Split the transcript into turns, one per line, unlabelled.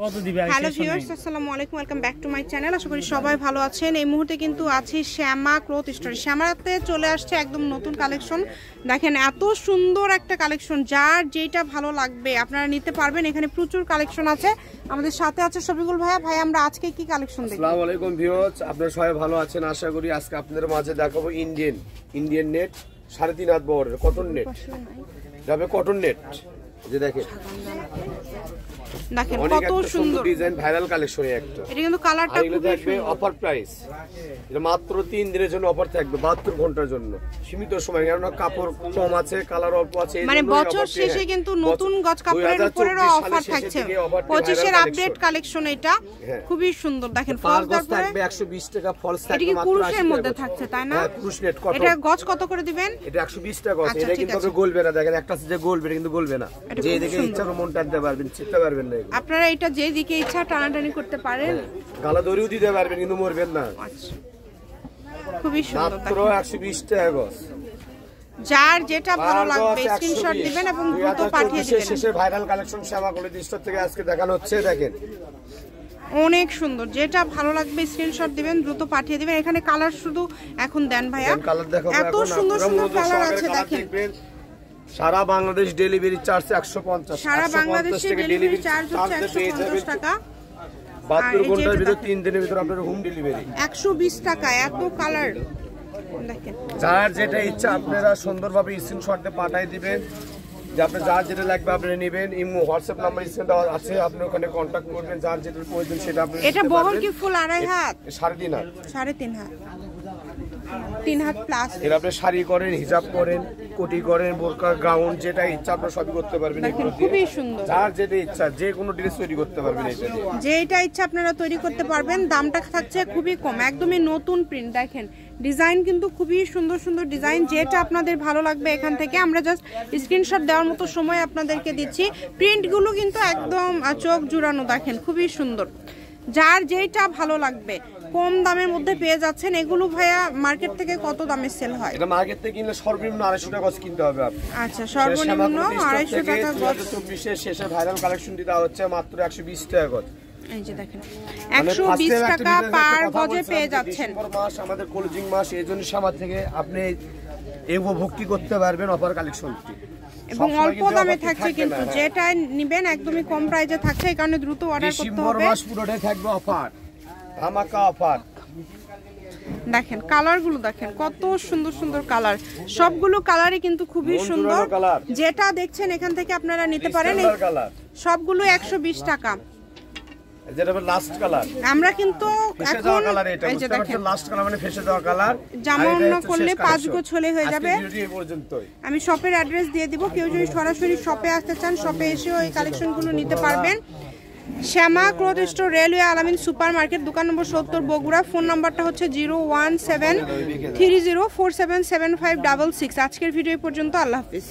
Hello viewers, আসসালামু আলাইকুম, welcome back to my channel. আশা করি সবাই ভালো আছেন। এই মুহূর্তে কিন্তু আছি শ্যামা ক্লথ স্টোরে। শ্যামাতে চলে আসছে একদম নতুন কালেকশন। দেখেন এত সুন্দর একটা কালেকশন, যার যেটা ভালো লাগবে আপনারা নিতে পারবেন। এখানে প্রচুর কালেকশন আছে। আমাদের সাথে আছে শফিকুল ভাইয়া। ভাই, আমরা আজকে কি কালেকশন দেখব?
আসসালামু আলাইকুম ভিউয়ার্স, আপনারা সবাই ভালো আছেন আশা করি। আজকে আপনাদের মাঝে দেখাবো ইন্ডিয়ান নেট 3.5 হাত বহরের কটন নেট। যাবে কটন নেট, যে দেখেন কত সুন্দর ডিজাইন, ভাইরাল কালেকশন। এটা কিন্তু কালারটা খুব সুন্দর। অফার প্রাইস, এটা মাত্র 3 দিনের জন্য অফার থাকবে, 72 ঘন্টার জন্য, সীমিত সময়। কারণ কাপড় কম আছে, কালার অল্প আছে,
মানে বছর শেষে কিন্তু নতুন গজ কাপড়ের উপরেও অফার থাকছে। 25 এর আপডেট কালেকশন। এটা খুবই সুন্দর। দেখেন ফলস থাকবে 120 টাকা, ফলস থাকবে মাত্র 80 টাকা। এটা পুরুষের মধ্যে থাকছে, তাই না? পুরুষ নেট কটন। এটা গজ কত করে দিবেন? এটা 120 টাকা গজ। এটা কিন্তু আপনি গলবে না। দেখেন একটা আছে যে গলবে, কিন্তু গলবে না। যে দেখে ইচ্ছা মন টানতে পারবেন, চিপতে পারবেন না। আপনারা এটা যে দিকে ইচ্ছা টানাটানি করতে পারেন, গালা দড়িও দিতে পারবেন, কিন্তু মরবেন না। আচ্ছা, খুবই সুন্দর। মাত্র 120 টাকা গজ। যার যেটা ভালো লাগবে স্ক্রিনশট দিবেন এবং দ্রুত পাঠিয়ে দিবেন। শেষে ভাইরাল কালেকশন শ্যামা ক্লথ স্টোর থেকে আজকে দেখানো হচ্ছে। দেখেন অনেক সুন্দর, যেটা ভালো লাগবে স্ক্রিনশট দিবেন, দ্রুত পাঠিয়ে দিবেন। এখানে কালার শুধু এখন দেন ভাইয়া, এত সুন্দর সুন্দর কালার আছে। দেখেন সারা বাংলাদেশ ডেলিভারি চার্জ 150, সারা বাংলাদেশে ডেলিভারি চার্জ হচ্ছে 150 টাকা। 72 ঘন্টার ভিতর 3 দিনের ভিতর আপনার হোম ডেলিভারি 120 টাকা। এত কালার দেখেন, যার যেটা ইচ্ছা আপনারা সুন্দরভাবে স্ক্রিনশট দিয়ে পাঠিয়ে দিবেন। যে আপনার যার যেটা লাগবে আপনারা নেবেন। ইমো হোয়াটসঅ্যাপ নাম্বার স্ক্রিনে দেওয়া আছে, আপনি ওখানে কন্টাক্ট করবেন। যার যেটা প্রয়োজন সেটা আপনি। এটা বহর কি ফুল আড়াই হাত? 3.5 হাত। 3.5 হাত, 3 হাত প্লাস। এর আপনি শাড়ি করেন, হিজাব করেন, কোটি করেন, বোরকা, গাউন, যেটা ইচ্ছা আপনারা সবই করতে পারবেন। এগুলো খুবই সুন্দর। যার যেটা ইচ্ছা যে কোনো ড্রেস তৈরি করতে পারবেন। এটা দিয়ে যেটা ইচ্ছা আপনারা তৈরি করতে পারবেন। দামটা থাকছে খুবই কম, একদমই নতুন প্রিন্ট। দেখেন ডিজাইন কিন্তু খুবই সুন্দর সুন্দর ডিজাইন। যেটা আপনাদের ভালো লাগবে এখান থেকে আমরা জাস্ট স্ক্রিনশট দেওয়ার মতো সময় আপনাদেরকে দিচ্ছি। প্রিন্টগুলো কিন্তু একদম চোখ জুড়ানো। দেখেন খুবই সুন্দর, যার যেটা ভালো লাগবে কম দামের মধ্যে পেয়ে যাচ্ছেন। এগুলো ভাইয়া মার্কেট থেকে কত দামে সেল হয়? এটা মার্কেট থেকে কিনলে সর্বনিম্ন 250 টাকা গজ কিনতে হবে আপনি। আচ্ছা, সর্বনিম্ন 250 টাকা গজ। 2024 এর শেষে ভাইরাল কালেকশন দিতে হচ্ছে মাত্র 120 টাকা গজ। এই যে দেখেন 120 টাকা পার গজে পেয়ে যাচ্ছেন। মাস আমাদের ক্লোজিং মাস, এইজন্য শ্যামা থেকে আপনি উপভোক্তি করতে পারবেন অফার কালেকশনটি, এবং অল্প দামে থাকছে। কিন্তু যেটা নেবেন একদমই কম প্রাইসে থাকছে, এই কারণে দ্রুত অর্ডার করতে হবে। ডিসেম্বর মাস পুরোটাই থাকবে অফার, ধামাকা অফার। দেখেন কালারগুলো দেখেন কত সুন্দর সুন্দর কালার। সবগুলো কালারই কিন্তু খুবই সুন্দর। যেটা দেখছেন এখান থেকে আপনারা নিতে পারেন। সবগুলো 120 টাকা। যেটা লাস্ট কালার, আমরা কিন্তু এখন এই যে দেখেন লাস্ট কালার মানে ফেসে দেওয়া কালার। জামা অন্য করলে 5 গজ হলে হয়ে যাবে। আমি শপের অ্যাড্রেস দিয়ে দিব, কেউ যদি সরাসরি শপে আসতে চান শপে এসেও এই কালেকশনগুলো নিতে পারবেন। শ্যামা ক্লথ স্টোর, রেলওয়ে আলামিন সুপার মার্কেট, দোকান নম্বর 70, বগুড়া। ফোন নাম্বারটা হচ্ছে 01730477566। আজকের ভিডিও পর্যন্ত। আল্লাহ হাফিজ।